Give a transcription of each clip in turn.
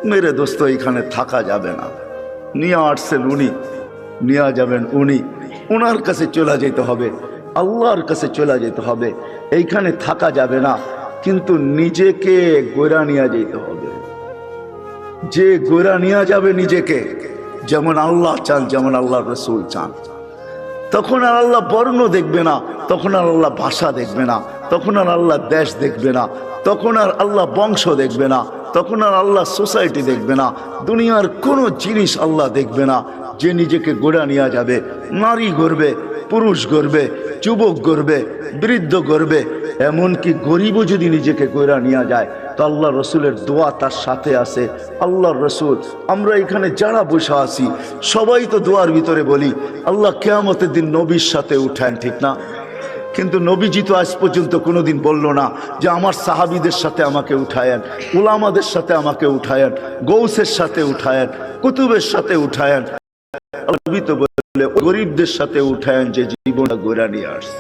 মেরে দোস্ত এখানে থাকা যাবে না। নিয়ে আসছেন উনি, নিয়ে যাবেন উনি, ওনার কাছে চলে যেতে হবে, আল্লাহর কাছে চলে যেতে হবে। এইখানে থাকা যাবে না, কিন্তু নিজেকে গোরা নিয়ে যেতে হবে। যে গোরা নিয়ে যাবে নিজেকে, যেমন আল্লাহ চান, যেমন আল্লাহ রসুল চান, তখন আর আল্লাহ বর্ণ দেখবে না, তখন আর আল্লাহ ভাষা দেখবে না, তখন আর আল্লাহ দেশ দেখবে না, তখন আর আল্লাহ বংশ দেখবে না, তখন আর আল্লাহ সোসাইটি দেখবে না, দুনিয়ার কোনো জিনিস আল্লাহ দেখবে না। যে নিজেকে গোড়া নিয়ে যাবে, নারী গড়বে, পুরুষ গড়বে, যুবক গড়বে, বৃদ্ধ গড়বে, এমনকি গরিবও যদি নিজেকে গোড়া নিয়ে যায়, তো আল্লাহ রসুলের দোয়া তার সাথে আছে। আল্লাহর রসুল, আমরা এখানে যারা বসে আছি সবাই তো দোয়ার ভিতরে বলি আল্লাহ কিয়ামতের দিন নবীর সাথে উঠান, ঠিক না? কিন্তু নবীজি তো আজ পর্যন্ত কোনোদিন বলল না যে আমার সাহাবীদের সাথে আমাকে উঠায়েন, উলামাদের সাথে আমাকে উঠায়েন, গৌসের সাথে উঠায়েন, কুতুবের সাথে উঠায়েন। নবী তো বলে গরিবদের সাথে উঠায়েন যে জীবনটা গোরা নিয়ে আসছে।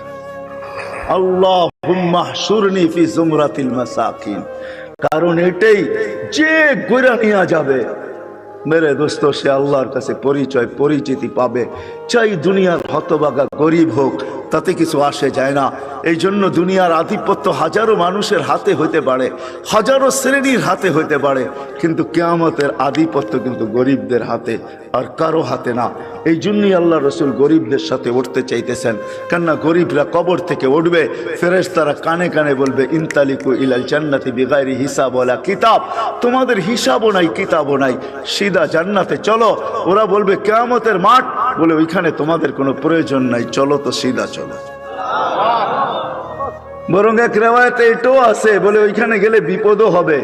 আল্লাহুম্মা হশুরনি ফি জুমরাতিল মাসাকিন। কারণ এটাই, যে গোরা নিয়ে যাবে মেরে দোস্ত, সে আল্লাহর কাছে পরিচয় পরিচিতি পাবে। চাই দুনিয়ার হতভাগা গরিব হোক, তাতে কিছু আসে যায় না। এই জন্য দুনিয়ার আধিপত্য হাজারো মানুষের হাতে হইতে পারে, হাজারো শ্রেণীর হাতে হইতে পারে, কিন্তু কিয়ামতের আধিপত্য কিন্তু গরিবদের হাতে, আর কারো হাতে না। এই জন্যই আল্লাহ রসুল গরিবদের সাথে উঠতে চাইতেছেন। কেননা গরিবরা কবর থেকে উঠবে, ফেরেশতারা কানে কানে বলবে ইনতালিকু ইলাল জান্নাতি বিগাইরি হিসাব ওয়ালা কিতাব, তোমাদের হিসাবও নাই, কিতাবও নাই, সিধা জান্নাতে চলো। ওরা বলবে কিয়ামতের মাঠ, বলে ওইখানে তোমাদের কোনো প্রয়োজন নাই, চলো তো সিধা চলো। বরং এক রেওয়ায়াতে এটাও আছে, বলে ওইখানে গেলে বিপদও হবে।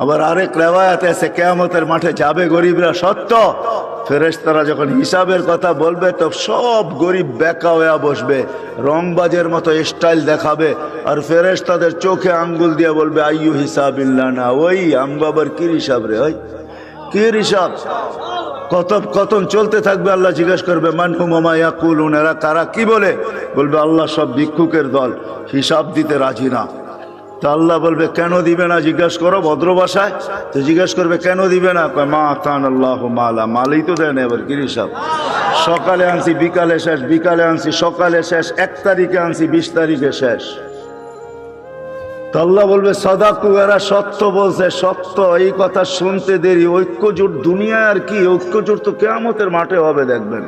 আবার আরেক রেওয়ায়াতে আছে কিয়ামতের মাঠে যাবে গরিবরা, সত্য। ফেরেশতারা যখন হিসাবের কথা বলবে, তো সব গরিব বেকা হয়ে বসবে, রংবাজের মতো স্টাইল দেখাবে, আর ফেরেশতাদের চোখে আঙ্গুল দিয়ে বলবে আইয়ু হিসাবিল্লাহ না। ওই আমবাবার কি হিসাব রে, ওই কি হিসাব? কথন চলতে থাকবে। আল্লাহ জিজ্ঞেস করবে মানহুম ওমা ইয়াকুলুন, এরা কারা, কি বলে? বলবে আল্লাহ সব ভিক্ষুকের দল, হিসাব দিতে রাজি না। তো আল্লাহ বলবে কেন দিবে না, জিজ্ঞাসা করো ভদ্র ভাষায়। তো জিজ্ঞাসা করবে কেন দিবে না? মা কান আল্লাহ মালা, মালই তো দেয় না, এবার কি হিসাব? সকালে আনছি বিকালে শেষ, বিকালে আনছি সকালে শেষ, 1 তারিখে আনছি 20 তারিখে শেষ। তো আল্লাহ বলবে সাদাকু, এরা সত্য বলছে, সত্য। এই কথা শুনতে দেরি। ঐক্যজোট দুনিয়া আর কি, ঐক্যজোট তো কিয়ামতের মাঠে হবে, দেখবেন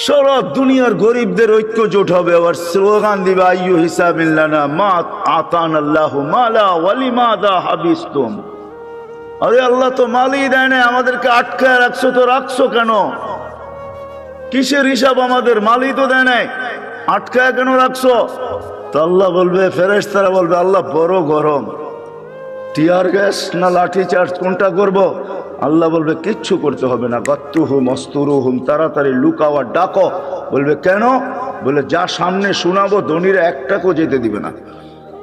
সারা দুনিয়ার গরিবদের ঐক্যজোট হবে। আবার স্লোগান দিবে আইয়ু হিসাবিল্লানা মা আতান আল্লাহু মালা ওয়ালিমাদা হাবিস্তুম। আরে আল্লাহ তো মালই দেয় না, আমাদেরকে আটকায় রাখছো, তো রাখছো কেন? কিসের হিসাব আমাদের? মালই তো দেয় নাই, আটকায় কেন রাখছো? তো আল্লাহ বলবে, ফেরেশতারা বলবে আল্লাহ বড় গরম, টিয়ার গ্যাস না লাঠি চার্জ, কোনটা করব? আল্লাহ বলবে কিচ্ছু করতে হবে না, গাত্তুহুম অস্তুরুহুম, তাড়াতাড়ি লুকাও আর ডাকো। বলবে কেন? বলে যা সামনে শোনাবো ধনীরা একটাকেও যেতে দিবে না।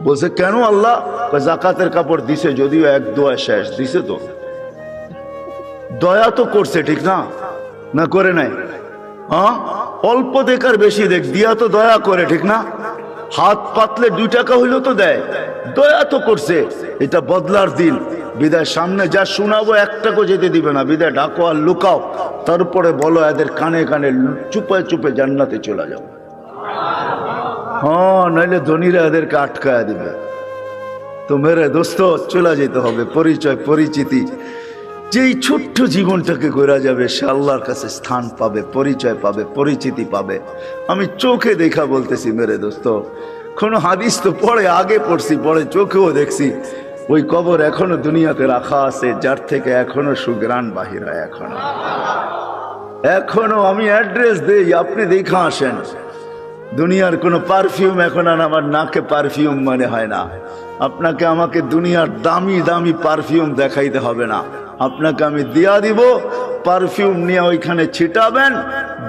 বলছে কেন আল্লাহ? জাকাতের কাপড় দিছে, যদিও এক দোয়া শেষ দিছে, তো দয়া তো করছে, ঠিক না? না করে নাই? হ্যাঁ, অল্প দেখ আর বেশি দেখ, দিয়া তো দয়া করে, ঠিক না? হাত পাতলে 2 টাকা হইলেও তো দেয়, দয়া তো করছে। এটা বদলার দিন, বিদায় সামনে যা শোনাবো একটাকেও যেতে দিবে না, বিদায় ডাকো আর লুকাও। তারপরে বলো এদের কানে কানে চুপে চুপে জান্নাতে চলে যাও। হ্যাঁ, নইলে ধনীরা এদেরকে আটকায় দিবে। তো মেরে দোস্ত, চলে যেতে হবে, পরিচয় পরিচিতি। যেই ছোট্ট জীবনটাকে গড়া যাবে, সে আল্লাহর কাছে স্থান পাবে, পরিচয় পাবে, পরিচিতি পাবে। আমি চোখে দেখা বলতেছি মেরে দোস্ত, কোনো হাদিস তো পড়ে আগে পড়ছি, পরে চোখেও দেখছি। ওই কবর এখনো দুনিয়াতে রাখা আছে, যার থেকে এখনো সুগ্রাণ বাহির হয়। এখনো আমি অ্যাড্রেস দেই, আপনি দেখা আসেন। দুনিয়ার কোনো পারফিউম এখন আর আমার নাকে পারফিউম মনে হয় না। আপনাকে আমাকে দুনিয়ার দামি দামি পারফিউম দেখাইতে হবে না, আপনাকে আমি দিয়া দিব, পারফিউম নিয়ে ওইখানে ছিটাবেন,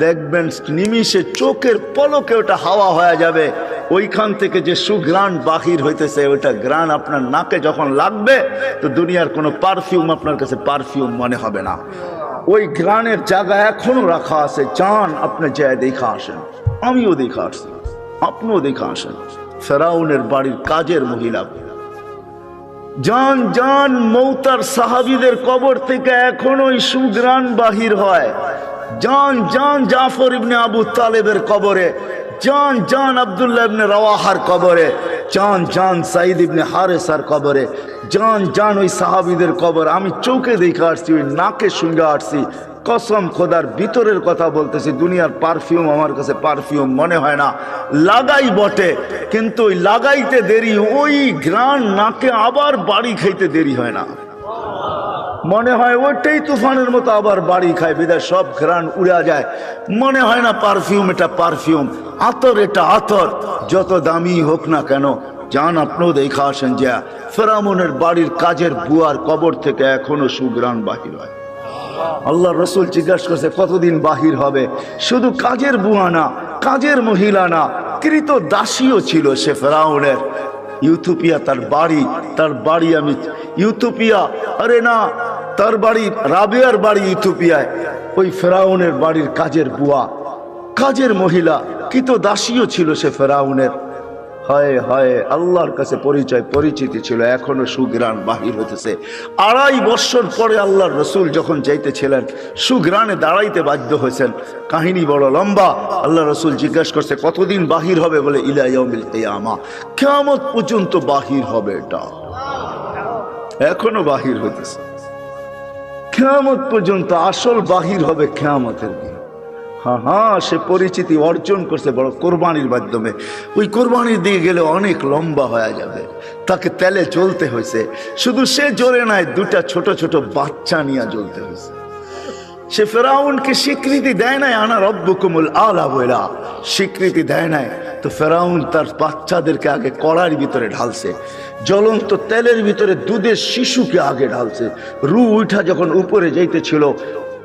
দেখবেন নিমিষে চোখের পলকে ওটা হাওয়া হয়ে যাবে। ওইখান থেকে যে সুঘ্রাণ বাহির হইতেছে, ওইটা ঘ্রাণ আপনার নাকে যখন লাগবে, তো দুনিয়ার কোনো পারফিউম আপনার কাছে পারফিউম মনে হবে না। ওই ঘ্রাণের জায়গা এখনো রাখা আছে, চান আপনি যায় দেখা আসেন। আমিও দেখা আসছি, আপনিও দেখা আসেন। ফেরাউনের বাড়ির কাজের মহিলা, জান জান মৌতার সাহাবীদের কবর থেকে এখনোই সুগ্রাণ বাহির হয়। জান জান জাফর ইবনে আবু তালেবের কবরে, জান জান আব্দুল্লাহ ইবনে রাওয়াহার কবরে, জান জান সাইদ ইবনে হারেসার কবরে, জান জান ওই সাহাবীদের কবর আমি চোখে দেখে আসছি, ওই নাকে শুনে আসছি। কসম খোদার ভিতরের কথা বলতেছি, দুনিয়ার পারফিউম আমার কাছে পারফিউম মনে হয় না। লাগাই বটে, কিন্তু ওই লাগাইতে দেরি, ওই ঘ্রাণ নাকে আবার বাড়ি খাইতে দেরি হয় না। মনে হয় ওইটাই তুফানের মতো আবার বাড়ি খায়, বিদায় সব ঘ্রাণ উড়া যায়। মনে হয় না পারফিউম এটা পারফিউম, আতর এটা আতর। যত দামি হোক না কেন, যান আপনিও দেখা আসেন যে ফেরাউনের বাড়ির কাজের বুয়ার কবর থেকে এখনো সুগ্রাণ বাহির হয়। আল্লাহ রসুল জিজ্ঞাসা করছে কতদিন বাহির হবে? শুধু কাজের বুয়া না, কাজের মহিলা না, কৃত দাসীও ছিল সে ফেরাউনের। ইউথোপিয়া তার বাড়ি আমি ইউথোপিয়া, আরে না, তার বাড়ি রাবেয়ার বাড়ি ইউথোপিয়ায়। ওই ফেরাউনের বাড়ির কাজের বুয়া, কাজের মহিলা, কৃত দাসীও ছিল সে ফেরাউনের। হায় হায়, আল্লাহর কাছে পরিচিতি ছিল, এখনো সুগ্রাণ বাহির হতেছে। 2.5 বছর পরে আল্লাহর রসুল যখন যাইতেছিলেন, সুগ্রাণে দাঁড়াইতে বাধ্য হয়েছেন। কাহিনী বড় লম্বা। আল্লাহ রসুল জিজ্ঞাসা করছে কতদিন বাহির হবে? বলে ইলা ইয়াউমিল কিয়ামা, কিয়ামত পর্যন্ত বাহির হবে। এটা এখনো বাহির হতেছে, কিয়ামত পর্যন্ত আসল বাহির হবে কিয়ামতের দিন। হ্যাঁ, সে পরিচিতি অর্জন করছে বড় কোরবানির মাধ্যমে। ওই কোরবানির দিকে গেলে অনেক লম্বা হয়ে যাবে, তাকে তেলে চলতে হয়েছে। শুধু সে জ্বলে নাই, 2টা ছোট ছোট বাচ্চা নিয়ে জ্বলতে হয়েছে। সে ফেরাউনকে স্বীকৃতি দেয় নাই, আনা রব্বুকুমুল আলা বইলা স্বীকৃতি দেয় নাই। তো ফেরাউন তার বাচ্চাদেরকে আগে কড়ার ভিতরে ঢালছে, জ্বলন্ত তেলের ভিতরে দুধের শিশুকে আগে ঢালছে। রু উঠা যখন উপরে যাইতেছিল,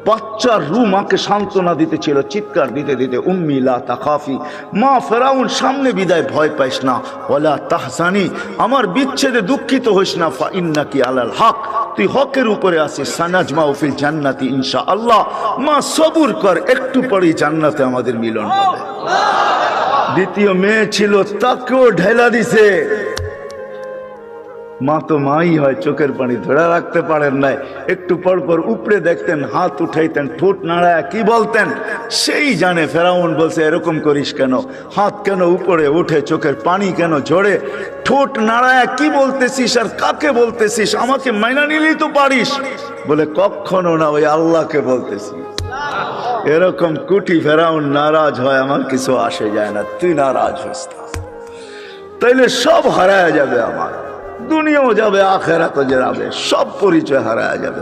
বাচ্চার রু মাকে সান্ত্বনা দিতেছিল, চিৎকার দিতে দিতে, উম্মি লা তাখাফি, মা ফেরাউন সামনে বিদায়, ভয় পাইস না, ওয়ালা তাহজানি, আমার বিচ্ছেদে দুঃখিত হইস না, ফা ইন্নাকি আলাল হক, তুই হকের উপরে আছিস, সানাজমাউ ফিল জান্নাতি ইনশাআল্লাহ, মা সবুর কর, একটু পরেই জান্নাতে আমাদের মিলন হবে। দ্বিতীয় মেয়ে ছিল, তাকেও ঢেলা দিছে। মা তো মাই হয়, চোখের পানি ধরে রাখতে পারেন নাই, একটু পর পর উপরে দেখতেন, হাত উঠাইতেন, ঠোঁট নাড়ায় কি বলতেন সেই জানে। ফেরাউন বলছে এরকম করিস কেন, হাত কেন উপরে উঠে, চোখের পানি কেন ঝরে, ঠোঁট নাড়ায় কি বলতেছিস আর কাকে বলতেছিস, আমাকে মাইনা নিলেই তো পারিস। বলে কখনো না, ওই আল্লাহকে বলতেছি। এরকম কুটি ফেরাউন নারাজ হয়, আমার কিছু আসে যায় না, তুই নারাজ হইস না, তাইলে সব হারায় যাবে, আমার দুনিয়াও যাবে, আখেরাতও যাবে, সব পরিচয় হারায় যাবে।